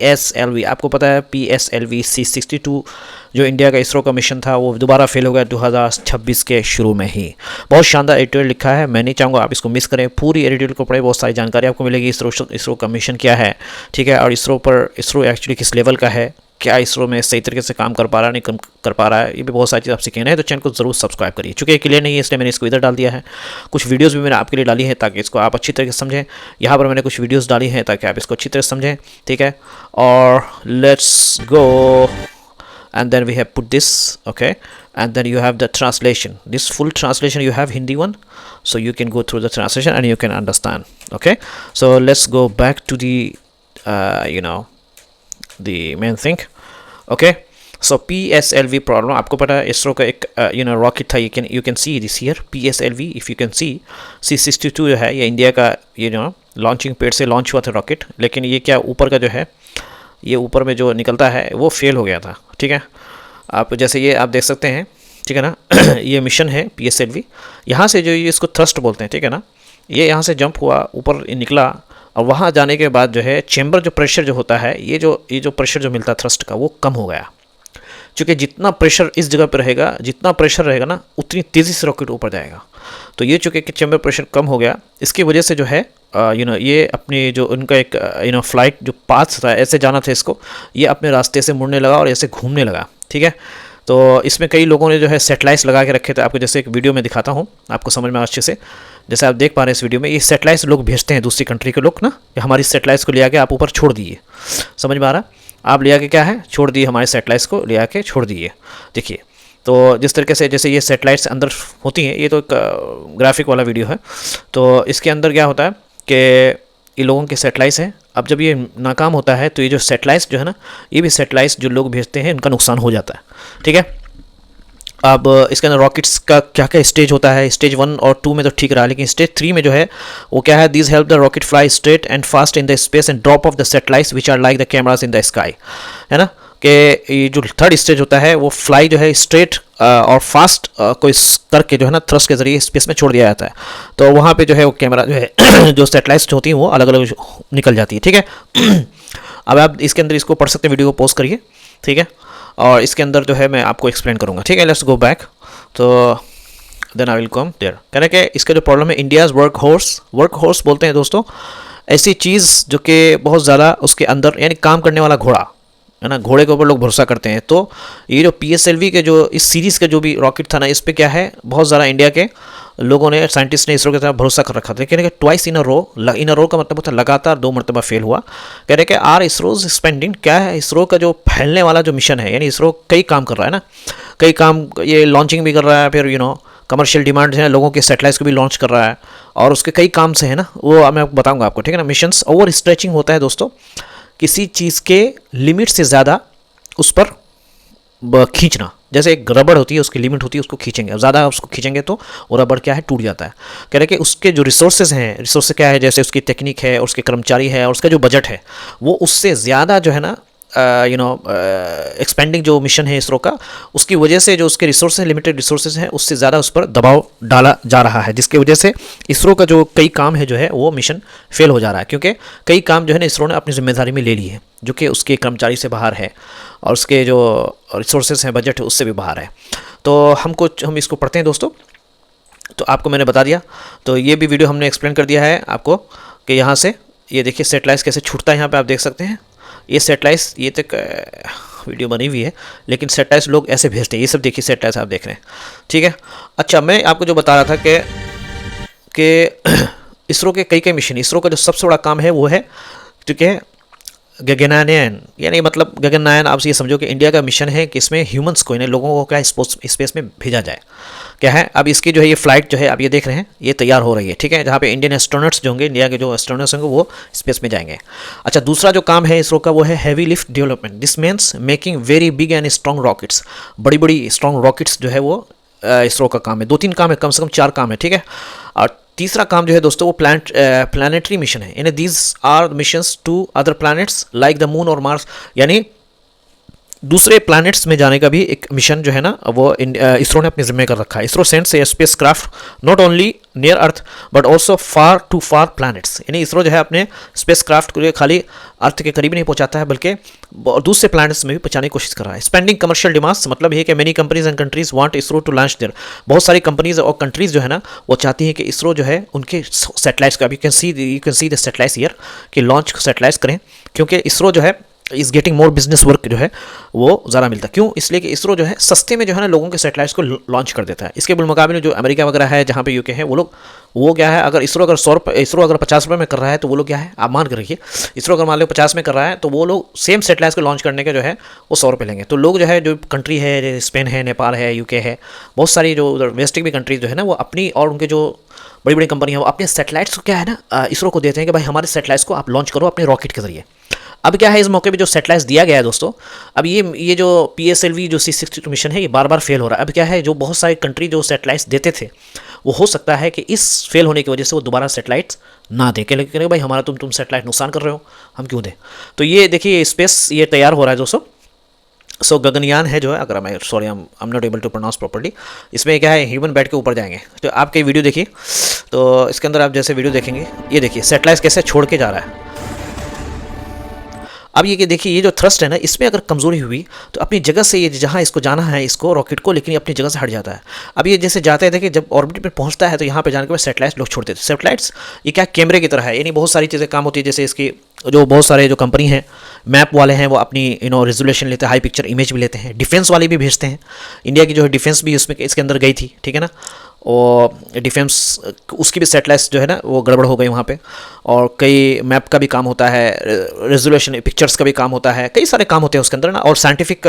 PSLV, आपको पता है PSLV C62 जो इंडिया का इसरो का मिशन था वो दोबारा फेल हो गया 2026 के शुरू में ही। बहुत शानदार एडिटोरियल लिखा है, मैं नहीं चाहूँगा आप इसको मिस करें, पूरी एडिटोरियल को पढ़ें, बहुत सारी जानकारी आपको मिलेगी। इसरो का मिशन क्या है, ठीक है, और इसरो एक्चुअली किस लेवल का है, क्या इसरो में सही तरीके से काम कर पा रहा है नहीं कर पा रहा है, ये भी बहुत सारी चीज़ आप सीखेंगे। तो चैनल को जरूर सब्सक्राइब करिए, चूँकि क्लियर नहीं है इसलिए मैंने इसको इधर डाल दिया है। कुछ वीडियोस भी मैंने आपके लिए डाली है ताकि इसको आप अच्छी तरीके से समझें। यहाँ पर मैंने कुछ वीडियोस डाली हैं ताकि आप इसको अच्छी तरह से समझें, ठीक है। और let's go and then we have put this, okay, and then you have the translation, this full translation you have Hindi one, so you can go through the translation and you can understand, okay. So let's go back to the the main thing, okay. So PSLV problem, आपको पता है इसरो का एक rocket था, you can see this here PSLV, if you can see C62 जो है ये India का लॉन्चिंग पैड से लॉन्च हुआ था रॉकेट, लेकिन ये क्या ऊपर का जो है ये ऊपर में जो निकलता है वो फेल हो गया था, ठीक है। आप जैसे ये आप देख सकते हैं, ठीक है ना ये मिशन है PSLV, यहाँ से जो ये इसको थ्रस्ट बोलते हैं, ठीक है ना, ये यहाँ से जंप हुआ ऊपर निकला और वहाँ जाने के बाद जो है चेंबर जो प्रेशर जो होता है ये जो प्रेशर जो मिलता है थ्रस्ट का वो कम हो गया, क्योंकि जितना प्रेशर इस जगह पर रहेगा, जितना प्रेशर रहेगा ना उतनी तेज़ी से रॉकेट ऊपर जाएगा। तो ये चूँकि कि चेंबर प्रेशर कम हो गया, इसकी वजह से जो है ये अपनी जो उनका एक फ्लाइट जो पाथ था ऐसे जाना था इसको, ये अपने रास्ते से मुड़ने लगा और ऐसे घूमने लगा, ठीक है। तो इसमें कई लोगों ने जो है सेटेलाइट्स लगा के रखे थे, आपको जैसे एक वीडियो में दिखाता हूँ आपको समझ में अच्छे से। जैसे आप देख पा रहे हैं इस वीडियो में, ये सेटेलाइट्स लोग भेजते हैं दूसरी कंट्री के लोग ना, हमारी सेटेलाइट्स को ले आके आप ऊपर छोड़ दिए, समझ में आ रहा, आप ले आके क्या है छोड़ दिए, हमारे सेटेलाइट्स को ले आके छोड़ दिए। देखिए तो जिस तरीके से जैसे ये सेटेलाइट्स अंदर होती हैं, ये तो एक ग्राफिक वाला वीडियो है, तो इसके अंदर क्या होता है कि ये लोगों के सेटेलाइट्स हैं। अब जब ये नाकाम होता है तो ये जो सेटेलाइट्स जो है ना, ये भी सेटेलाइट्स जो लोग भेजते हैं इनका नुकसान हो जाता है, ठीक है। अब इसके अंदर रॉकेट्स का क्या क्या स्टेज होता है, स्टेज 1 और 2 में तो ठीक रहा, लेकिन स्टेज 3 में जो है वो क्या है, this help the rocket fly straight and fast in the space and drop off the satellites which are like the cameras in the sky, है ना, कि ये जो थर्ड स्टेज होता है वो फ्लाई जो है स्ट्रेट और फास्ट को करके जो है ना थ्रस्ट के जरिए स्पेस में छोड़ दिया जाता है। तो वहाँ पे जो है वो कैमरा जो है जो सेटेलाइट्स होती हैं वो अलग अलग निकल जाती है, ठीक है। अब आप इसके अंदर इसको पढ़ सकते हैं, वीडियो को पॉज करिए, ठीक है, और इसके अंदर जो है मैं आपको एक्सप्लेन करूँगा, ठीक है। लेट्स गो बैक, तो then I will come there. कह रहे कि इसका जो प्रॉब्लम है, इंडियाज़ वर्क हॉर्स बोलते हैं दोस्तों ऐसी चीज़ जो कि बहुत ज़्यादा उसके अंदर यानी काम करने वाला घोड़ा है ना, घोड़े के ऊपर लोग भरोसा करते हैं। तो ये जो PSLV के जो इस सीरीज़ का जो भी रॉकेट था ना, इस पे क्या है बहुत ज़्यादा इंडिया के लोगों ने, साइंटिस्ट ने इसरो के तरफ भरोसा कर रखा था। कह रहे कि ट्वाइस इन अ रो का मतलब होता है लगातार 2 मरतबा फेल हुआ। कह रहे कि आर इसरोज स्पेंडिंग, क्या है इसरो का जो फैलने वाला जो मिशन है, यानी इसरो कई काम कर रहा है ना, कई काम, ये लॉन्चिंग भी कर रहा है, फिर कमर्शियल डिमांड है, लोगों के सेटेलाइट्स को भी लॉन्च कर रहा है, और उसके कई काम से है ना, वो मैं बताऊँगा आपको, ठीक है ना। मिशंस ओवर स्ट्रेचिंग होता है दोस्तों, किसी चीज़ के लिमिट से ज़्यादा उस पर खींचना, जैसे एक रबड़ होती है उसकी लिमिट होती है, उसको खींचेंगे, ज़्यादा उसको खींचेंगे तो वो रबड़ क्या है टूट जाता है। कह रहे कि उसके जो रिसोर्सेज हैं, रिसोर्स क्या है, जैसे उसकी टेक्निक है, उसके कर्मचारी है, और उसका जो बजट है वो उससे ज़्यादा जो है ना एक्सपेंडिंग जो मिशन है इसरो का, उसकी वजह से जो उसके रिसोर्सेज लिमिटेड रिसोर्सेज हैं उससे ज़्यादा उस पर दबाव डाला जा रहा है, जिसकी वजह से इसरो का जो कई काम है जो है वो मिशन फेल हो जा रहा है, क्योंकि कई काम जो है ना इसरो ने अपनी जिम्मेदारी में ले ली है जो कि उसके कर्मचारी से बाहर है और उसके जो रिसोर्सेज हैं, बजट है, उससे भी बाहर है। तो हम इसको पढ़ते हैं दोस्तों। तो आपको मैंने बता दिया, तो ये भी वीडियो हमने एक्सप्लेन कर दिया है आपको कि यहाँ से ये देखिए सेटेलाइट कैसे छूटता है, यहाँ पे आप देख सकते हैं ये सेटेलाइट्स, ये तक वीडियो बनी हुई है, लेकिन सेटेलाइट्स लोग ऐसे भेजते हैं, ये सब देखिए सेटेलाइट्स आप देख रहे हैं, ठीक है। अच्छा, मैं आपको जो बता रहा था कि इसरो के कई मिशन, इसरो का जो सबसे बड़ा काम है वो है क्योंकि गगनयान, यानी मतलब गगनयान, आप ये समझो कि इंडिया का मिशन है कि इसमें ह्यूमंस को, यानी लोगों को क्या स्पेस में भेजा जाए, क्या है। अब इसकी जो है ये फ्लाइट जो है आप ये देख रहे हैं ये तैयार हो रही है, ठीक है, जहाँ पे इंडियन एस्ट्रोनॉट्स जो होंगे, इंडिया के जो एस्ट्रोनॉट्स होंगे वो स्पेस में जाएंगे। अच्छा, दूसरा जो काम है इसरो का वो है heavy lift development, this means making very big and strong rockets, बड़ी बड़ी स्ट्रॉन्ग रॉकेट्स जो है वो इसरो का काम है। 2-3 काम है, कम से कम 4 काम है, ठीक है। और तीसरा काम जो है दोस्तों वो प्लानिटरी मिशन है, यानी these are missions to other planets like the moon और मार्स, यानी दूसरे प्लैनेट्स में जाने का भी एक मिशन जो है ना वो इसरो ने अपने जिम्मे कर रखा है। ISRO sends a spacecraft not only near earth but also far to far planets, यानी इसरो जो है अपने स्पेस क्राफ्ट को खाली अर्थ के करीब नहीं पहुंचाता है बल्कि दूसरे प्लैनेट्स में भी पहुंचाने की कोशिश कर रहा है। स्पेंडिंग कमर्शियल डिमांड्स मतलब ये कि many companies and countries want ISRO to launch their, बहुत सारी कंपनीज और कंट्रीज जो है ना वो चाहती हैं कि इसरो जो है उनके सैटेलाइट्स का, you can see the satellites here, कि लॉन्च सैटेलाइट्स करें, क्योंकि इसरो जो है is getting more business work जो है वो ज़्यादा मिलता है। क्यों? इसलिए कि इसरो जो है सस्ते में जो है ना लोगों के सैटेलाइट्स को लॉन्च कर देता है। इसके मुकाबले जो अमेरिका वगैरह है, जहाँ पे यूके है, वो लोग वो क्या है, अगर इसरो अगर 50 रुपये में कर रहा है तो वो लोग क्या है, आप मान कर रखिए इसरो अगर मान लो 50 में कर रहा है तो वो लोग सेम सैटेलाइट्स को लॉन्च करने के जो है वो 100 रुपये लेंगे। तो लोग जो है, जो कंट्री है, स्पेन है, नेपाल है, यूके है, बहुत सारी जो वेस्टिक भी कंट्रीज जो है ना वो अपनी और उनके जो बड़ी बड़ी कंपनी है वो अपने सैटेलाइट्स को क्या है ना इसरो को देते हैं कि भाई हमारे सैटेलाइट्स को आप लॉन्च करो अपने रॉकेट के जरिए। अब क्या है, इस मौके पे जो सैटेलाइट्स दिया गया है दोस्तों, अब ये जो PSLV जो C62 मिशन है ये बार बार फेल हो रहा है। अब क्या है, जो बहुत सारी कंट्री जो सैटेलाइट्स देते थे वो हो सकता है कि इस फेल होने की वजह से वो दोबारा सैटेलाइट्स ना दें, लेकिन भाई हमारा तुम सैटेलाइट नुकसान कर रहे हो, हम क्यों दें। तो ये देखिए स्पेस ये तैयार हो रहा है दोस्तों। सो गगनयान है जो है, अगर मैं sorry I am not able to pronounce properly, इसमें क्या है ह्यूमन बैठ के ऊपर जाएंगे। तो आप कई वीडियो देखिए, तो इसके अंदर आप जैसे वीडियो देखेंगे, ये देखिए सैटेलाइट कैसे छोड़ के जा रहा है। अब ये देखिए ये जो थ्रस्ट है ना, इसमें अगर कमज़ोरी हुई तो अपनी जगह से ये जहाँ इसको जाना है इसको रॉकेट को, लेकिन अपनी जगह से हट जाता है। अब ये जैसे जाते हैं, देखिए जब ऑर्बिट में पहुंचता है तो यहाँ पे जाने के बाद सैटेलाइट्स लोग छोड़ते थे। सैटेलाइट्स ये क्या कैमरे की तरह है, यानी बहुत सारी चीज़ें काम होती है। जैसे इसकी जो बहुत सारे जो कंपनी हैं मैप वाले हैं वो अपनी रेजोल्यूशन लेते हैं, हाई पिक्चर इमेज भी लेते हैं, डिफेंस वाले भी भेजते हैं। इंडिया की जो है डिफेंस भी उसमें इसके अंदर गई थी, ठीक है ना, और डिफेंस उसकी भी सैटेलाइट्स जो है ना वो गड़बड़ हो गई वहाँ पे। और कई मैप का भी काम होता है, रेजोल्यूशन पिक्चर्स का भी काम होता है, कई सारे काम होते हैं उसके अंदर ना। और साइंटिफिक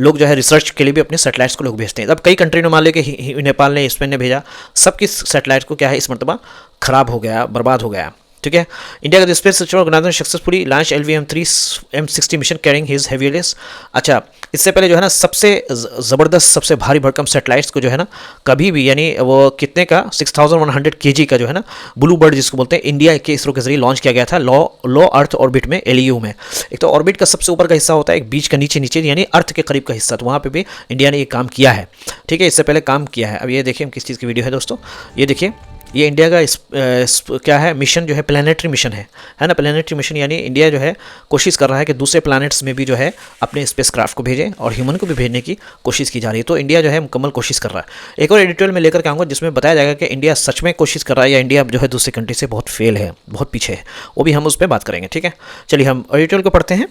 लोग जो है रिसर्च के लिए भी अपने सैटेलाइट्स को लोग भेजते हैं। अब कई कंट्री ने मान लिया कि नेपाल ने, स्पेन ने भेजा, सबकी सैटेलाइट को क्या है इस मरतबा ख़राब हो गया, बर्बाद हो गया, ठीक है। इंडिया का space research organisation successfully launch LVM-3 M60 mission carrying his heaviest. अच्छा, इससे पहले जो है ना सबसे ज़बरदस्त, सबसे भारी भरकम सैटेलाइट्स को जो है ना कभी भी, यानी वो कितने का 6100 kg का जो है ना ब्लू बर्ड जिसको बोलते हैं, इंडिया के इसरो के जरिए लॉन्च किया गया था लो अर्थ ऑर्बिट में, LEO में। एक तो ऑर्बिट का सबसे ऊपर का हिस्सा होता है, एक बीच का नीचे यानी अर्थ के करीब का हिस्सा, तो वहाँ पर भी इंडिया ने ये काम किया है, ठीक है, इससे पहले काम किया है। अब ये देखिए किस चीज़ की वीडियो है दोस्तों, ये देखिए ये इंडिया का क्या है मिशन जो है, प्लानिटरी मिशन है ना, प्लानिटरी मिशन, यानी इंडिया जो है कोशिश कर रहा है कि दूसरे प्लैनेट्स में भी जो है अपने स्पेस क्राफ्ट को भेजें और ह्यूमन को भी भेजने की कोशिश की जा रही है। तो इंडिया जो है मुकम्मल कोशिश कर रहा है। एक और एडिटोरियल में लेकर के आऊँगा जिसमें बताया जाएगा कि इंडिया सच में कोशिश कर रहा है या इंडिया जो है दूसरी कंट्री से बहुत फेल है, बहुत पीछे है, वो भी हम उस पर बात करेंगे, ठीक है। चलिए हम एडिटोरियल को पढ़ते हैं।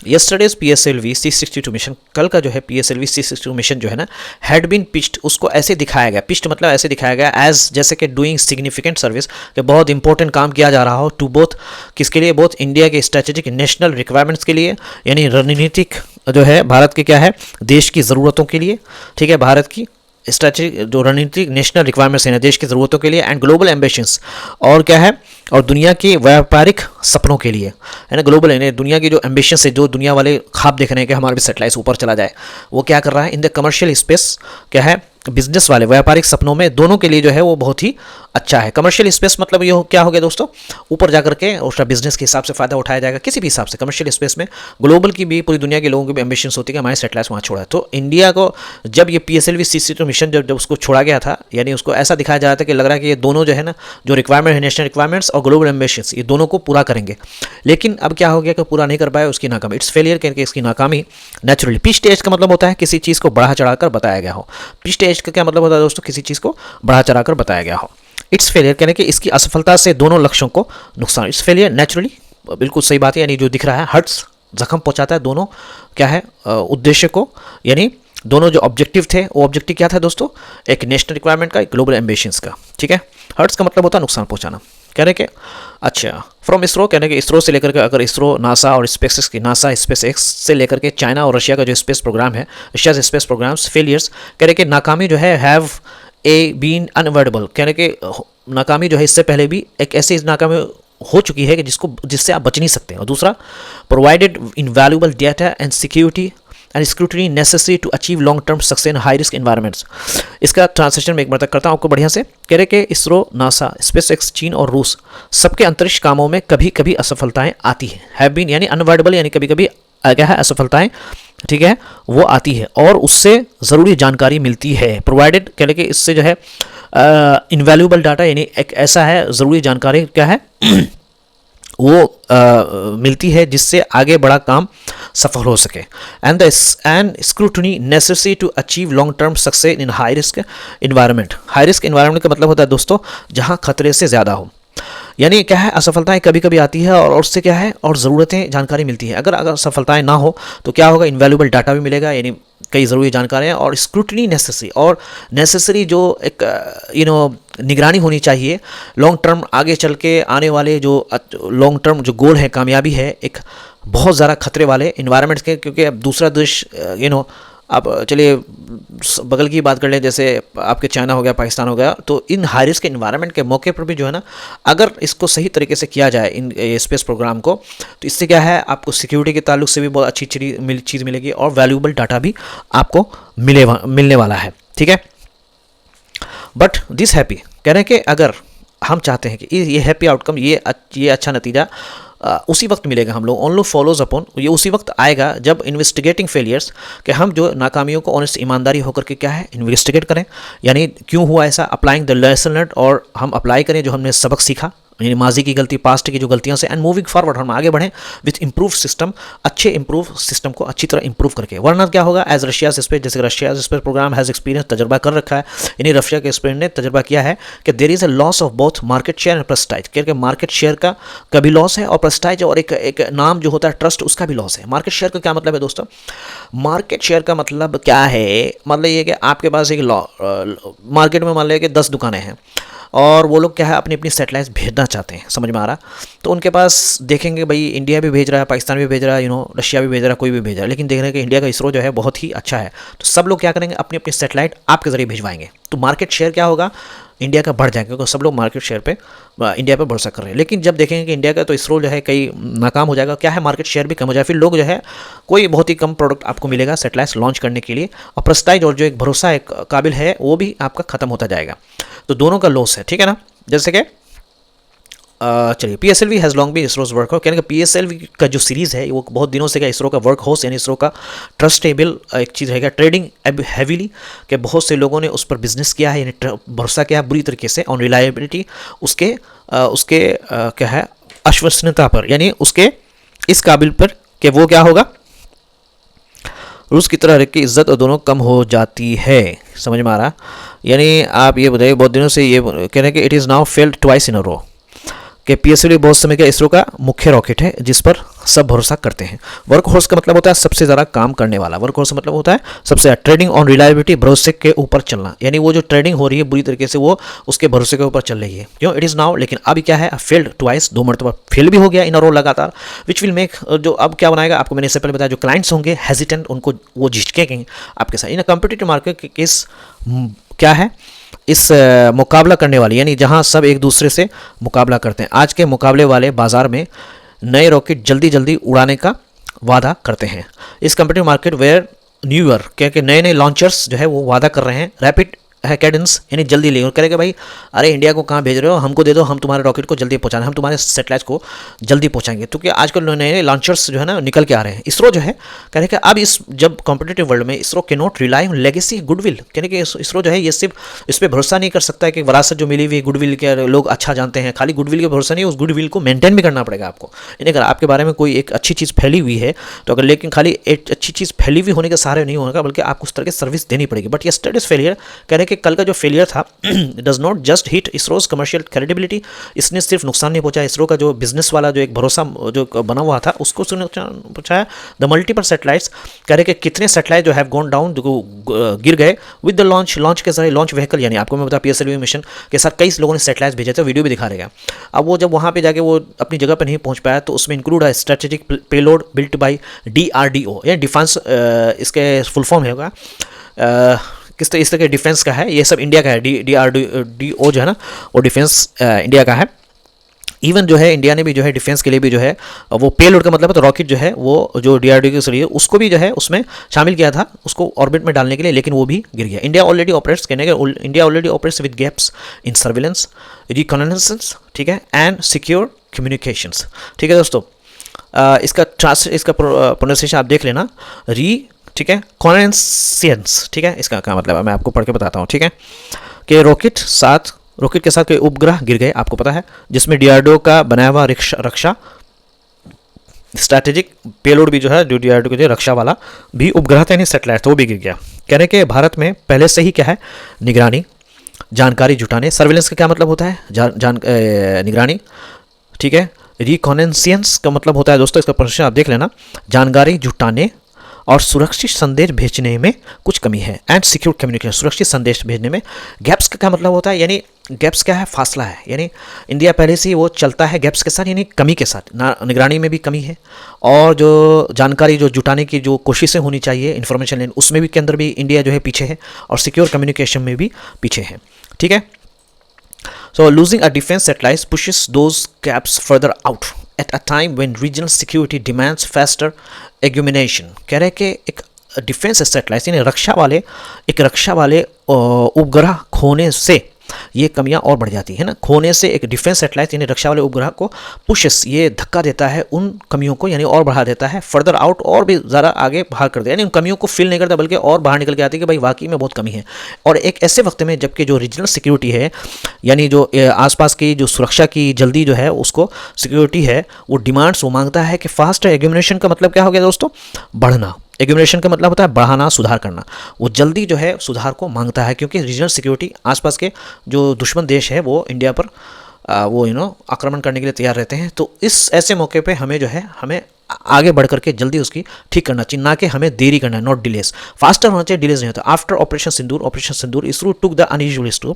यस्टरडेज PSLV C62 मिशन, कल का जो है PSLV C62 मिशन जो है ना हैड बीन पिच्ड, उसको ऐसे दिखाया गया, पिच्ड मतलब ऐसे दिखाया गया एज जैसे कि डूइंग सिग्निफिकेंट सर्विस, कि बहुत इंपॉर्टेंट काम किया जा रहा हो, टू बोथ किसके लिए, बोथ इंडिया के स्ट्रेटेजिक नेशनल रिक्वायरमेंट्स के लिए, यानी रणनीतिक जो है भारत के क्या है देश की ज़रूरतों के लिए, ठीक है, भारत की स्ट्रेटेजिक जो रणनीतिक नेशनल रिक्वायरमेंट्स हैं देश की ज़रूरतों के लिए, एंड ग्लोबल एम्बिशंस, और क्या है, और दुनिया के व्यापारिक सपनों के लिए, है ना, ग्लोबल यानी दुनिया की जो एम्बिशंस है, जो दुनिया वाले ख्वाब देख रहे हैं कि हमारे भी सैटेलाइट्स ऊपर चला जाए, वो क्या कर रहा है इन द कमर्शियल स्पेस, क्या है बिजनेस वाले व्यापारिक सपनों में, दोनों के लिए जो है वो बहुत ही अच्छा है। कमर्शियल स्पेस मतलब ये क्या हो गया दोस्तों, ऊपर जाकर के उसका बिजनेस के हिसाब से फ़ायदा उठाया जाएगा, किसी भी हिसाब से कमर्शियल स्पेस में ग्लोबल की भी, पूरी दुनिया के लोगों की भी एम्बिशंस होती है कि हमारे सैटेलाइट्स वहाँ छोड़ा है। तो इंडिया को जब ये PSLV C62 मिशन जब उसको छोड़ा गया था, यानी उसको ऐसा दिखाया जा रहा था कि लग रहा है कि ये दोनों जो है ना, जो रिक्वायरमेंट है नेशनल रिक्वायरमेंट्स और ग्लोबल एम्बिशंस, ये दोनों को पूरा करेंगे। लेकिन अब क्या हो गया कि पूरा नहीं कर पाया, उसकी नाकामी, इट्स फेलियर, करके इसकी नाकामी नेचुरली। पी स्टेज का मतलब होता है किसी चीज़ को बढ़ा चढ़ाकर बताया गया हो। पी स्टेज का क्या मतलब होता है दोस्तों, किसी चीज़ को बढ़ा चढ़ाकर बताया गया हो। इट्स फेलियर कहने कि इसकी असफलता से दोनों लक्ष्यों को नुकसान, इट्स फेलियर नेचुरली, बिल्कुल सही बात है, यानी जो दिख रहा है हर्ट्स, जख्म पहुंचाता है दोनों क्या है उद्देश्य को, यानी दोनों जो ऑब्जेक्टिव थे वो ऑब्जेक्टिव क्या था दोस्तों, एक नेशनल रिक्वायरमेंट का, एक ग्लोबल एम्बिशंस का, ठीक है। हर्ट्स का मतलब होता है नुकसान पहुंचाना, कहने के अच्छा फ्रॉम इसरो, कहने के इसरो से लेकर के, अगर इसरो नासा और स्पेस की, नासा स्पेस एक्स से लेकर के चाइना और रशिया का जो स्पेस प्रोग्राम है, रशिया स्पेस प्रोग्राम्स फेलियर्स, कहने के नाकामी जो है हैव ए बीन अनअवॉइडेबल, कहने के नाकामी जो है इससे पहले भी एक ऐसी नाकामी हो चुकी है कि जिससे आप बच नहीं सकते। और दूसरा, provided invaluable data and security and scrutiny necessary to achieve long term success in high risk environments. इसका ट्रांसलेशन में एक बार तक करता हूँ आपको बढ़िया से, कह रहे कि इसरो, नासा, स्पेस एक्स, चीन और रूस सबके अंतरिक्ष कामों में कभी कभी असफलताएं आती हैं। हैव बीन यानी अनअवॉइडेबल, यानी कभी कभी क्या है असफलताएं, ठीक है, वो आती है और उससे ज़रूरी जानकारी मिलती है, प्रोवाइडेड कह लें कि इससे जो है इनवैल्यूएबल डाटा, यानी एक ऐसा है ज़रूरी जानकारी क्या है वो मिलती है जिससे आगे बड़ा काम सफल हो सके। And scrutiny necessary to achieve long term success in high risk environment. High risk environment का मतलब होता है दोस्तों जहाँ खतरे से ज़्यादा हो, यानी क्या है असफलताएं कभी कभी आती है और उससे क्या है और ज़रूरतें जानकारी मिलती है। अगर सफलताएं ना हो तो क्या होगा, इनवैल्यूएबल डाटा भी मिलेगा, यानी कई ज़रूरी जानकारियाँ, और स्क्रूटनी नेसेसरी, और नेसेसरी जो एक निगरानी होनी चाहिए लॉन्ग टर्म, आगे चल के आने वाले जो लॉन्ग टर्म जो गोल है, कामयाबी है एक बहुत ज़्यादा खतरे वाले इन्वायरमेंट्स के, क्योंकि अब दूसरा देश अब चलिए बगल की बात कर लें, जैसे आपके चाइना हो गया, पाकिस्तान हो गया, तो इन हाई रिस्क इन्वायरमेंट के मौके पर भी जो है ना, अगर इसको सही तरीके से किया जाए इन स्पेस प्रोग्राम को, तो इससे क्या है आपको सिक्योरिटी के ताल्लुक से भी बहुत अच्छी चीज़ मिलेगी और वैल्यूएबल डाटा भी आपको मिलने वाला है, ठीक है। बट दिस हैप्पी कह रहे हैं कि अगर हम चाहते हैं कि ये हैप्पी आउटकम, ये अच्छा नतीजा उसी वक्त मिलेगा, हम लोग ओनली फॉलोज अपॉन, ये उसी वक्त आएगा जब इन्वेस्टिगेटिंग फेलियर्स, कि हम जो नाकामियों को ऑनेस्ट ईमानदारी होकर के क्या है इन्वेस्टिगेट करें, यानी क्यों हुआ ऐसा, अप्लाइंग द लेसन लर्न्ड, और हम अप्लाई करें जो हमने सबक सीखा, यानी माजी की गलती, पास्ट की जो गलतियों से, एंड मूविंग फॉरवर्ड हम आगे बढ़ें विथ इंप्रूव सिस्टम, अच्छे इंप्रूव सिस्टम को अच्छी तरह इंप्रूव करके। वरना क्या होगा, एज रशिया स्पेस, जैसे Russia space program has experience, तजर्बा कर रखा है, यानी रशिया के स्पेस ने तजर्बा किया है कि there is a loss of both market share and prestige, क्योंकि मार्केट शेयर का भी लॉस है और प्रेस्टाइज और एक नाम जो होता है ट्रस्ट, उसका भी लॉस है। मार्केट शेयर का क्या मतलब है दोस्तों, मार्केट शेयर का मतलब क्या है, मतलब ये कि आपके पास एक मार्केट में मान लिया कि 10 दुकानें हैं और वो लोग क्या है अपनी अपनी सेटेलाइट्स भेजना चाहते हैं, समझ में आ रहा, तो उनके पास देखेंगे भाई इंडिया भी भेज रहा है, पाकिस्तान भी भेज रहा है, रशिया भी भेज रहा है, कोई भी भेज रहा है, लेकिन देख रहे हैं कि इंडिया का इसरो जो है बहुत ही अच्छा है, तो सब लोग क्या करेंगे अपनी अपनी सेटेलाइट आपके ज़रिए भिजवाएंगे, तो मार्केट शेयर क्या होगा इंडिया का बढ़ जाएगा, क्योंकि सब लोग मार्केट शेयर पे इंडिया पे भरोसा कर रहे हैं। लेकिन जब देखेंगे कि इंडिया का तो इसरो जो है कई नाकाम हो जाएगा, क्या है मार्केट शेयर भी कम हो जाएगा, फिर लोग जो है कोई बहुत ही कम प्रोडक्ट आपको मिलेगा सेटेलाइट्स लॉन्च करने के लिए, और प्रेस्टाइज और जो एक भरोसा एक काबिल है वो भी आपका ख़त्म होता जाएगा, तो दोनों का लॉस है, ठीक है ना। जैसे कि चलिए PSLV has long be ISRO's workhorse, कहने का PSLV का जो सीरीज़ है वो बहुत दिनों से क्या इसरो का वर्क हाउस, यानी इसरो का ट्रस्टेबल एक चीज़ रहेगा, ट्रेडिंग हैवीली, कि बहुत से लोगों ने उस पर बिजनेस किया है, यानी भरोसा किया बुरी तरीके से ऑन रिलायबिलिटी, उसके क्या है अविश्वसनीयता पर, यानी उसके इस काबिल पर कि वो क्या होगा रूस की तरह रख की इज्जत और दोनों कम हो जाती है, समझ में आ रहा। यानी आप ये बताइए बहुत दिनों से ये कह रहे हैं कि it is now failed twice in a row, कि PSLV बहुत समय का इसरो का मुख्य रॉकेट है जिस पर सब भरोसा करते हैं। वर्क हॉर्स का मतलब होता है सबसे ज़्यादा काम करने वाला, वर्क हॉर्स का मतलब होता है सबसे ज़्यादा, ट्रेडिंग ऑन रिलायबिलिटी, भरोसे के ऊपर चलना, यानी वो जो ट्रेडिंग हो रही है बुरी तरीके से वो उसके भरोसे के ऊपर चल रही है, क्यों इट इज़ नाउ, लेकिन अभी क्या है फेल्ड ट्वाइस, 2 मरतबा फेल भी हो गया इन अ रो लगातार, विच विल मेक, जो अब क्या बनाएगा आपको मैंने इससे पहले बताया, जो क्लाइंट्स होंगे हेजिटेंट, उनको वो झिझकेंगे आपके साथ इन कॉम्पिटिटिव मार्केट के केस, क्या है इस मुकाबला करने वाली, यानी जहां सब एक दूसरे से मुकाबला करते हैं। आज के मुकाबले वाले बाजार में नए रॉकेट जल्दी जल्दी उड़ाने का वादा करते हैं। इस कम्पिटिटिव मार्केट वेयर न्यूयर क्योंकि नए नए लॉन्चर्स जो है वो वादा कर रहे हैं रैपिड है कैडेंस, यानी जल्दी ले, और करेगा भाई अरे इंडिया को कहाँ भेज रहे हो, हमको दे दो, हम तुम्हारे रॉकेट को जल्दी पहुँचाना, हम तुम्हारे सेटेलाइट को जल्दी पहुँचाएंगे, क्योंकि आजकल नए नए लॉन्चर्स जो है ना निकल के आ रहे हैं। इसरो जो है कह रहे कि अब इस जब कॉम्पिटेटिव वर्ल्ड में इसरो के not rely on legacy goodwill, कहने कि इसरो जो है ये सिर्फ इस पर भरोसा नहीं कर सकता है कि विरासत जो मिली हुई गुडविल के लोग अच्छा जानते हैं, खाली गुडविल के भरोसा नहीं, उस गुडविल को मेंटेन भी करना पड़ेगा आपको, यानी अगर आपके बारे में कोई एक अच्छी चीज़ फैली हुई है तो अगर, लेकिन खाली एक अच्छी चीज़ फैली हुई होने के सहारे नहीं होगा, बल्कि आपको उस तरह की सर्विस देनी पड़ेगी। बट यस्टरडेज फेलियर कह रहे कि कल का जो फेलियर था does not just hit ISRO's commercial credibility, इसने सिर्फ नुकसान नहीं पहुंचा इसरो का जो बिजनेस वाला जो एक भरोसा जो बना हुआ था उसको नुकसान पहुंचाया। द मल्टीपल सेटेलाइट्स कह रहे कि कितने सेटेलाइट जो हैव गॉन डाउन, जो गिर गए विद द लॉन्च के सारे लॉन्च व्हीकल, यानी आपको मैं बता PSLV मिशन के साथ कई लोगों ने सेटेलाइट्स भेजे थे, वीडियो भी दिखा रहेगा। अब वो जब वहाँ पे जाके वो अपनी जगह पर नहीं पहुँच पाया तो उसमें इंक्लूड है strategic payload built by DRDO, या डिफेंस इसके फुल फॉर्म होगा किस तरह, इस तरह के डिफेंस का है, ये सब इंडिया का है। DRDO जो है ना वो डिफेंस इंडिया का है। इवन जो है इंडिया ने भी जो है डिफेंस के लिए भी जो है वो पेलोड का मतलब है तो रॉकेट जो है वो जो DRDO के जरिए उसको भी जो है उसमें शामिल किया था उसको ऑर्बिट में डालने के लिए, लेकिन वो भी गिर गया। इंडिया ऑलरेडी ऑपरेट्स, कहने के India already operates with gaps in surveillance, reconnaissance, ठीक है, एंड सिक्योर कम्युनिकेशंस, ठीक है दोस्तों। इसका प्रोनाउंसिएशन आप देख लेना, ठीक है, कॉन्सेंस, ठीक है। इसका क्या मतलब है मैं आपको पढ़ के बताता हूँ, ठीक है। कि रॉकेट के साथ कोई उपग्रह गिर गए, आपको पता है, जिसमें डीआरडीओ का बनाया हुआ रक्षा स्ट्रैटेजिक पेलोड भी जो है, जो डीआरडीओ के रक्षा वाला भी उपग्रह था, यानी सैटेलाइट था, वो भी गिर गया। कह रहे कि भारत में पहले से ही क्या है, निगरानी, जानकारी जुटाने, सर्विलेंस का क्या मतलब होता है, निगरानी, ठीक है। रिकॉनेंसियंस का मतलब होता है दोस्तों, इसका प्रोनाउंसिएशन आप देख लेना, जानकारी जुटाने और सुरक्षित संदेश भेजने में कुछ कमी है। एंड सिक्योर कम्युनिकेशन, सुरक्षित संदेश भेजने में। गैप्स का क्या मतलब होता है, यानी गैप्स क्या है, फासला है, यानी इंडिया पहले से ही वो चलता है गैप्स के साथ, यानी कमी के साथ। निगरानी में भी कमी है, और जो जानकारी जो जुटाने की जो कोशिशें होनी चाहिए, इंफॉर्मेशन लेने, उसमें भी के अंदर भी इंडिया जो है पीछे है, और सिक्योर कम्युनिकेशन में भी पीछे है, ठीक है। So losing a defence satellite pushes those gaps further out at a time when regional security demands faster examination। कह रहे कि एक डिफेंस सैटेलाइट यानी रक्षा वाले उपग्रह खोने से ये कमियां और बढ़ जाती है ना। खोने से एक डिफेंस सैटेलाइट यानी रक्षा वाले उपग्रह को पुशेस, ये धक्का देता है उन कमियों को, यानी और बढ़ा देता है, फर्दर आउट, और भी ज़्यादा आगे बाहर कर दिया, यानी उन कमियों को फिल नहीं करता बल्कि और बाहर निकल के आती है कि भाई वाकई में बहुत कमी है। और एक ऐसे वक्त में जबकि जो रीजनल सिक्योरिटी है, यानी जो आसपास की जो सुरक्षा की जल्दी जो है उसको सिक्योरिटी है, वो डिमांड्स, वो मांगता है कि फास्ट एग्यूमिनेशन का मतलब क्या हो गया दोस्तों, बढ़ना। एग्यूमिनेशन का मतलब होता है बढ़ाना, सुधार करना। वो जल्दी जो है सुधार को मांगता है, क्योंकि रीजनल सिक्योरिटी, आसपास के जो दुश्मन देश है वो इंडिया पर वो आक्रमण करने के लिए तैयार रहते हैं। तो इस ऐसे मौके पे हमें जो है, हमें आगे बढ़ करके जल्दी उसकी ठीक करना चाहिए, ना कि हमें देरी करना है, नॉट डिलेस। फास्टर होना चाहिए, डिलेस नहीं होता। After operation Sindoor ISRO took the unusual step.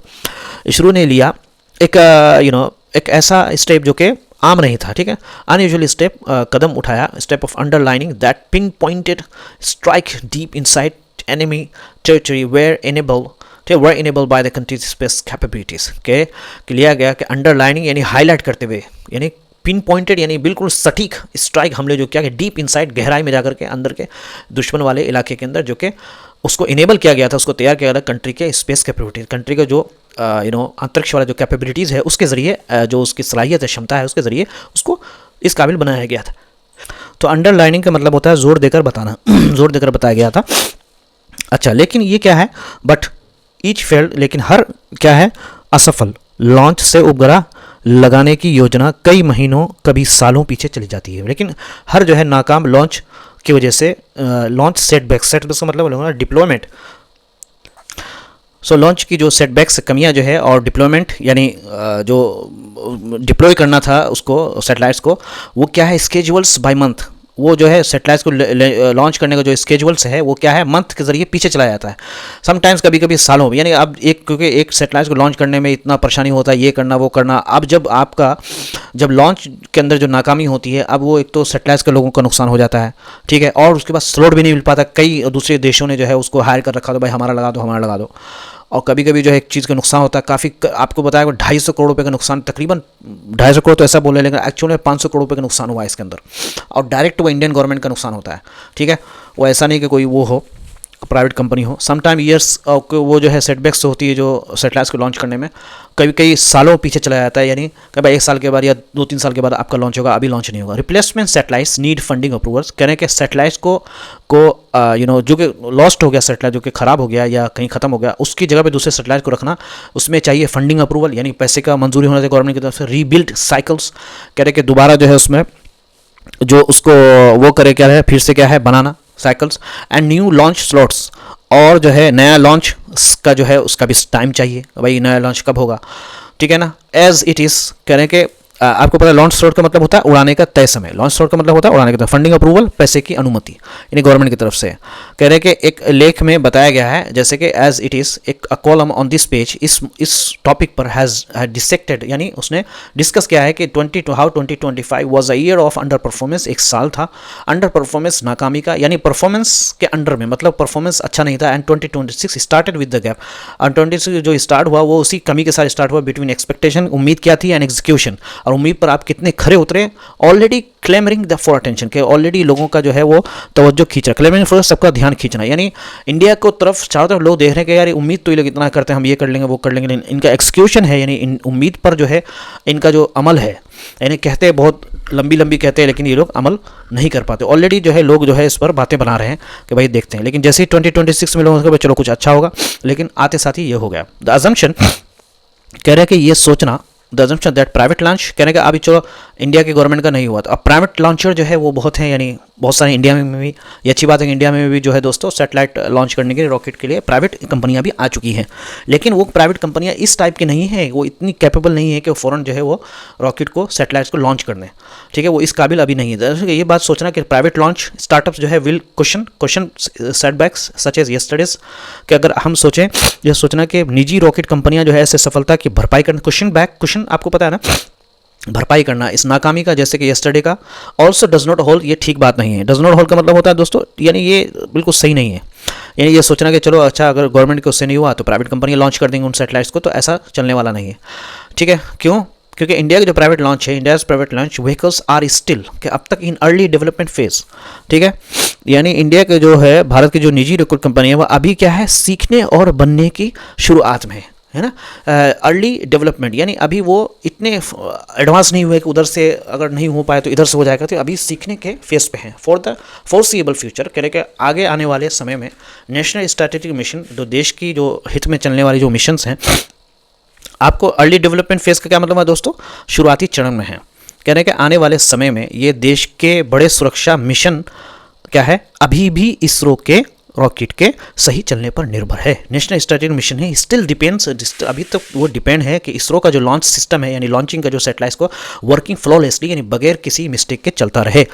ISRO ने लिया एक ऐसा स्टेप जो कि आम नहीं था, ठीक है, अनयूजुअल स्टेप, कदम उठाया, step of underlining that pinpointed strike deep inside enemy territory where enabled by the country's space capabilities। के लिया गया कि अंडरलाइनिंग यानी हाईलाइट करते हुए, यानी पिन पॉइंटेड यानी बिल्कुल सटीक स्ट्राइक हमले जो किया कि डीप इनसाइड, गहराई में जाकर के अंदर के दुश्मन वाले इलाके के अंदर, जो कि उसको इनेबल किया गया था, उसको तैयार किया गया था कंट्री के स्पेस कैपेबिलिटीज, कंट्री का जो अंतरिक्ष वाला जो कैपेबिलिटीज़ है उसके ज़रिए, जो उसकी सलाहियत है, क्षमता है, उसके ज़रिए उसको इस काबिल बनाया गया था। तो अंडरलाइनिंग का मतलब होता है जोर देकर बताना जोर देकर बताया गया था। अच्छा, लेकिन ये क्या है, बट ईच फेल्ड, लेकिन हर क्या है, असफल। लॉन्च से उपग्रह लगाने की योजना कई महीनों, कभी सालों पीछे चली जाती है, लेकिन हर जो है नाकाम लॉन्च की वजह से, लॉन्च सेटबैक्स का मतलब डिप्लॉयमेंट। सो लॉन्च की जो सेटबैक्स, कमियां जो है, और डिप्लॉयमेंट यानी जो डिप्लॉय करना था उसको, सैटेलाइट्स को, वो क्या है, स्केजुअल्स बाय मंथ। वो जो है सैटेलाइट्स को लॉन्च करने का जो स्केजुअल्स है वो क्या है, मंथ के ज़रिए पीछे चला जाता है, समटाइम्स कभी कभी सालों में। यानी अब क्योंकि एक सैटेलाइट्स को लॉन्च करने में इतना परेशानी होता है, ये करना वो करना। अब जब लॉन्च के अंदर जो नाकामी होती है, अब वो एक तो सैटेलाइट्स के लोगों का नुकसान हो जाता है, ठीक है, और उसके बाद स्लॉट भी नहीं मिल पाता। कई दूसरे देशों ने जो है उसको हायर कर रखा, तो भाई हमारा लगा दो। और कभी कभी जो है एक चीज़ का नुकसान होता है काफ़ी, आपको बताया 250 करोड़ रुपए का नुकसान, तकरीबन 250 करोड़ तो ऐसा बोले, लेकिन एक्चुअल में 500 करोड़ रुपए का नुकसान हुआ है इसके अंदर, और डायरेक्ट वो इंडियन गवर्नमेंट का नुकसान होता है, ठीक है। वो ऐसा नहीं कि कोई वो हो, प्राइवेट कंपनी हो। समटाइम ईयर्स वो जो है सेटबैक्स होती है जो सैटेलाइट्स को लॉन्च करने में, कई सालों पीछे चला जाता है, यानी कभी 1 साल के बाद या 2-3 साल के बाद आपका लॉन्च होगा, अभी लॉन्च नहीं होगा। Replacement satellites need funding approvals. कह रहे हैं कि सैटेलाइट्स को जो कि लॉस्ट हो गया, सैटेलाइट जो कि ख़राब हो गया या कहीं ख़त्म हो गया, उसकी जगह पे दूसरे सैटेलाइट को रखना, उसमें चाहिए फंडिंग अप्रूवल, यानी पैसे का मंजूरी होना चाहिए गवर्नमेंट की तरफ से। रीबिल्ड साइकिल्स, कह रहे कि दोबारा जो है उसमें जो उसको वो करे, क्या है, फिर से क्या है, बनाना cycles. And new launch slots, और जो है नया लॉन्च का जो है उसका भी टाइम चाहिए, भाई नया लॉन्च कब होगा, ठीक है ना। एज इट इज़, कह रहे हैं कि आपको पता है लॉन्च स्लॉट का मतलब होता है उड़ाने का तय समय, लॉन्च स्लॉट का मतलब होता है उड़ाने का तय। फंडिंग अप्रूवल, पैसे की अनुमति, यानी गवर्नमेंट की तरफ से। कह रहे हैं कि एक लेख में बताया गया है, जैसे कि एज इट इज़, एक कॉलम ऑन दिस पेज इस टॉपिक पर हैज डिसेक्टेड, यानी उसने डिस्कस किया है कि how 2025 was a year of under performance. एक साल था अंडर परफॉर्मेंस, नाकामी का, यानी परफॉर्मेंस के अंडर में, मतलब परफॉर्मेंस अच्छा नहीं था। And 2026 started with the gap, और 2026 जो स्टार्ट हुआ वो उसी कमी के साथ स्टार्ट हुआ, बिटवीन एक्सपेक्टेशन, उम्मीद क्या थी, एंड एग्जीक्यूशन, और उम्मीद पर आप कितने खरे उतरे। ऑलरेडी क्लेमरिंग द फॉर अटेंशन, के ऑलरेडी लोगों का जो है वो तवज्जो खींच रहा, क्लेमरिंग फॉर, सबका ध्यान खींचना, यानी इंडिया को तरफ चारों तरफ लोग देख रहे हैं कि यार उम्मीद तो ये लोग इतना करते हैं, हम ये कर लेंगे वो कर लेंगे, लेकिन इनका एक्सक्यूशन है, यानी इन उम्मीद पर जो है इनका जो अमल है, यानी कहते हैं बहुत लंबी लंबी कहते हैं, लेकिन ये लोग अमल नहीं कर पाते। ऑलरेडी जो है लोग जो है इस पर बातें बना रहे हैं कि भाई देखते हैं, लेकिन जैसे ही 2026 में लोगों को चलो कुछ अच्छा होगा, लेकिन आते साथ ही ये हो गया। द अजम्पशन कह रहे हैं कि ये सोचना, the assumption that private launch, कहने का अभी चलो इंडिया के गवर्नमेंट का नहीं हुआ, तो अब प्राइवेट लॉन्चर जो है वो बहुत हैं, यानी बहुत सारे इंडिया में भी, ये अच्छी बात है कि इंडिया में भी जो है दोस्तों सैटेलाइट लॉन्च करने के लिए रॉकेट के लिए प्राइवेट कंपनियां भी आ चुकी हैं। लेकिन वो प्राइवेट कंपनियां इस टाइप की नहीं है, वो इतनी कैपेबल नहीं है कि वो फ़ौरन जो है वो रॉकेट को, सैटेलाइट्स को लॉन्च कर दें, ठीक है, वो इस काबिल अभी नहीं है। ये बात सोचना कि प्राइवेट लॉन्च स्टार्टअप्स जो है will question setbacks such as yesterday's, कि अगर हम सोचें, यह सोचना कि निजी रॉकेट कंपनियां जो है ऐसे सफलता की भरपाई करना, क्वेश्चन आपको पता है ना, भरपाई करना इस नाकामी का, जैसे कि यस्टरडे का ऑल्सो डज नॉट होल्ड, ये ठीक बात नहीं है। डज नॉट होल्ड का मतलब होता है दोस्तों, यानी ये बिल्कुल सही नहीं है। यानी ये सोचना कि चलो अच्छा अगर गवर्नमेंट को उससे नहीं हुआ तो प्राइवेट कंपनी लॉन्च कर देंगे उन सैटेलाइट्स को, तो ऐसा चलने वाला नहीं है, ठीक है। क्यों? क्योंकि इंडिया के जो प्राइवेट लॉन्च है, India's private launch vehicles are still कि अब तक इन अर्ली डेवलपमेंट फेज, ठीक है। यानी इंडिया के जो है, भारत की जो निजी रॉकेट कंपनी है, वह अभी क्या है, सीखने और बनने की शुरुआत में है ना, अर्ली डेवलपमेंट, यानी अभी वो इतने एडवांस नहीं हुए कि उधर से अगर नहीं हो पाए तो इधर से हो जाएगा, तो अभी सीखने के फेस पे हैं। फॉर द फोर्सिएबल फ्यूचर कह रहे कि आगे आने वाले समय में नेशनल स्ट्रैटेजिक मिशन, जो देश की जो हित में चलने वाली जो मिशंस हैं, आपको अर्ली डेवलपमेंट फेज का क्या मतलब है दोस्तों, शुरुआती चरण में है। कह रहे हैं कि आने वाले समय में ये देश के बड़े सुरक्षा मिशन क्या है, अभी भी इसरो के रॉकेट के सही चलने पर निर्भर है। नेशनल स्ट्रैटेजिक मिशन है, स्टिल डिपेंड्स, अभी तक वो डिपेंड है कि इसरो का जो लॉन्च सिस्टम है, यानी लॉन्चिंग का जो सैटेलाइट्स को वर्किंग फ्लॉलेसली, यानी बगैर किसी मिस्टेक के चलता रहे।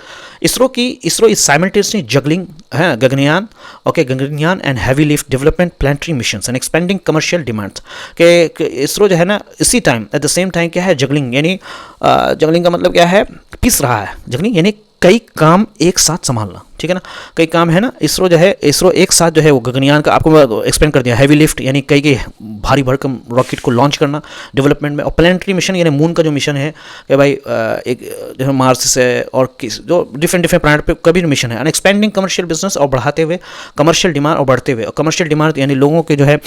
इसरो इज साइमल्टेनियसली जगलिंग है Gaganyaan, okay, Gaganyaan and heavy lift development planetary missions and expanding commercial demands, के इसरो जो है ना इसी time at the same time क्या है, जगलिंग, यानी जगलिंग का मतलब क्या है, पिस रहा है, जगलिंग यानी कई काम एक साथ संभालना, ठीक है ना, कई काम है ना। इसरो जो है, इसरो एक साथ जो है वो गगनयान का आपको एक्सप्लेन कर दिया, हैवी लिफ्ट यानी कई भारी भरकम रॉकेट को लॉन्च करना डेवलपमेंट में, और प्लानिटरी मिशन यानी मून का जो मिशन है कि भाई एक जो है मार्स से और किस जो डिफरेंट प्लैनेट पे कभी मिशन है, एंड एक्सपेंडिंग कमर्शियल बिजनेस, और बढ़ाते हुए कमर्शियल डिमांड, और बढ़ते हुए कमर्शियल डिमांड यानी लोगों के जो है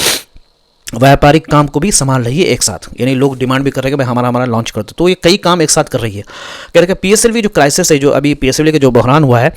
व्यापारिक काम को भी संभाल रही है एक साथ, यानी लोग डिमांड भी कर रहे हैं कि भाई हमारा लॉन्च कर दो, तो ये कई काम एक साथ कर रही है। कह रहे हैं पीएसएलवी जो क्राइसिस है, जो अभी पीएसएलवी का जो बहरान हुआ है,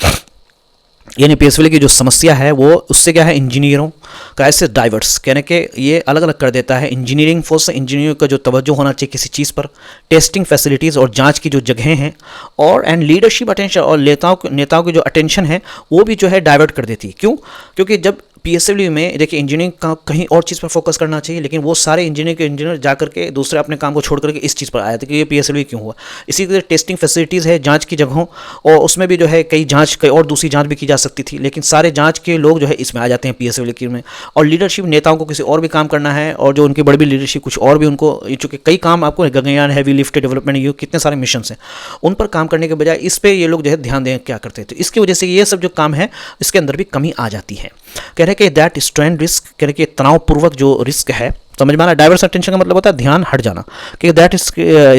यानी पीएसएलवी की जो समस्या है वो उससे क्या है, इंजीनियरों का ऐसे डाइवर्स, कहने के ये अलग अलग कर देता है। इंजीनियरिंग फोर्स, इंजीनियरिंग का जो तवज्जो होना चाहिए किसी चीज़ पर, टेस्टिंग फैसिलिटीज़ और जांच की जो जगहें हैं, और एंड लीडरशिप अटेंशन, और नेताओं की जो अटेंशन है वो भी जो है डाइवर्ट कर देती है। क्यों? क्योंकि जब पीएसएलवी में देखिए इंजीनियरिंग का कहीं और चीज़ पर फोकस करना चाहिए, लेकिन वो सारे इंजीनियर जा करके दूसरे अपने काम को छोड़ करके इस चीज़ पर आए थे कि ये पीएसएलवी क्यों हुआ। इसी तरह टेस्टिंग फैसिलिटीज़ है, जांच की जगहों, और उसमें भी जो है कई और दूसरी जांच भी की जा सकती थी, लेकिन सारे जांच के लोग जो है इसमें आ जाते हैं पीएसएलवी में। और लीडरशिप, नेताओं को किसी और भी काम करना है, और जो उनकी बड़ी बड़ी लीडरशिप कुछ और भी उनको, चूँकि कई काम आपको गगनयान, हैवी लिफ्ट डेवलपमेंट, ये कितने सारे मिशन हैं, उन पर काम करने के बजाय इस पर ये लोग जो है ध्यान दें क्या करते हैं, तो इसकी वजह से ये सब जो काम है इसके अंदर भी कमी आ जाती है। कह रहे हैं कि दैट स्ट्रेन रिस्क, कह रहे हैं कि तनावपूर्वक जो रिस्क है, समझ में आना, डाइवर्स अटेंशन का मतलब होता है ध्यान हट जाना, कि दैट इज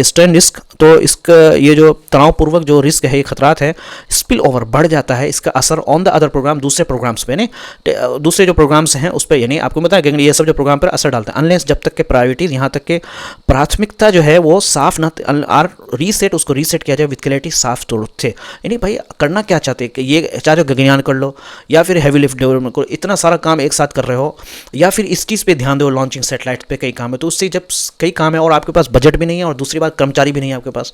स्ट्रेन रिस्क, तो इसका ये जो तनावपूर्वक जो रिस्क है, ये खतरात है, स्पिल ओवर बढ़ जाता है, इसका असर ऑन द अदर प्रोग्राम, दूसरे प्रोग्राम्स पे, यानी दूसरे जो प्रोग्राम्स हैं उस पर, यानी आपको बताया ये सब जो प्रोग्राम पर असर डालता है, अनलेस जब तक के प्रायोरिटीज, यहाँ तक के प्राथमिकता जो है वो साफ ना आर रीसेट, उसको रीसेट किया जाए विद क्लैरिटी, साफ तौर से, यानी भाई करना क्या चाहते हैं, कि ये चाहे गगनयान कर लो या फिर हैवी लिफ्ट डेवलपमेंट करो, इतना सारा काम एक साथ कर रहे हो, या फिर इस चीज़ पे ध्यान दो, लॉन्चिंग सैटेलाइट पे कई काम है, तो उससे जब कई काम है और आपके पास बजट भी नहीं है, और दूसरी बात कर्मचारी भी नहीं है आपके पास,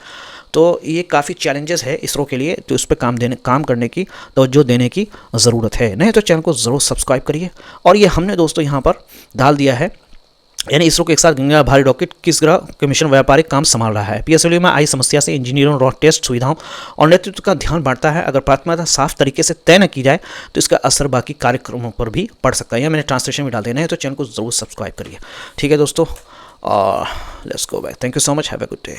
तो ये काफ़ी चैलेंजेस है इसरो के लिए, तो उस पर काम करने की, तवज्जो देने की ज़रूरत है। नहीं तो चैनल को ज़रूर सब्सक्राइब करिए। और ये हमने दोस्तों यहाँ पर डाल दिया है, यानी इसरो के एक साथ गंगा भारी रॉकेट किस ग्रह के मिशन व्यापारिक काम संभाल रहा है। पीएसएलवी में आई समस्या से इंजीनियरों, रॉ टेस्ट सुविधाओं और नेतृत्व का ध्यान बढ़ता है। अगर प्राथमिकता साफ तरीके से तय न की जाए तो इसका असर बाकी कार्यक्रमों पर भी पड़ सकता है। यह मैंने ट्रांसलेशन में डाल देना है, तो चैनल को जरूर सब्सक्राइब करिए। ठीक है दोस्तों, और let's go back. Thank you so much, have a good day.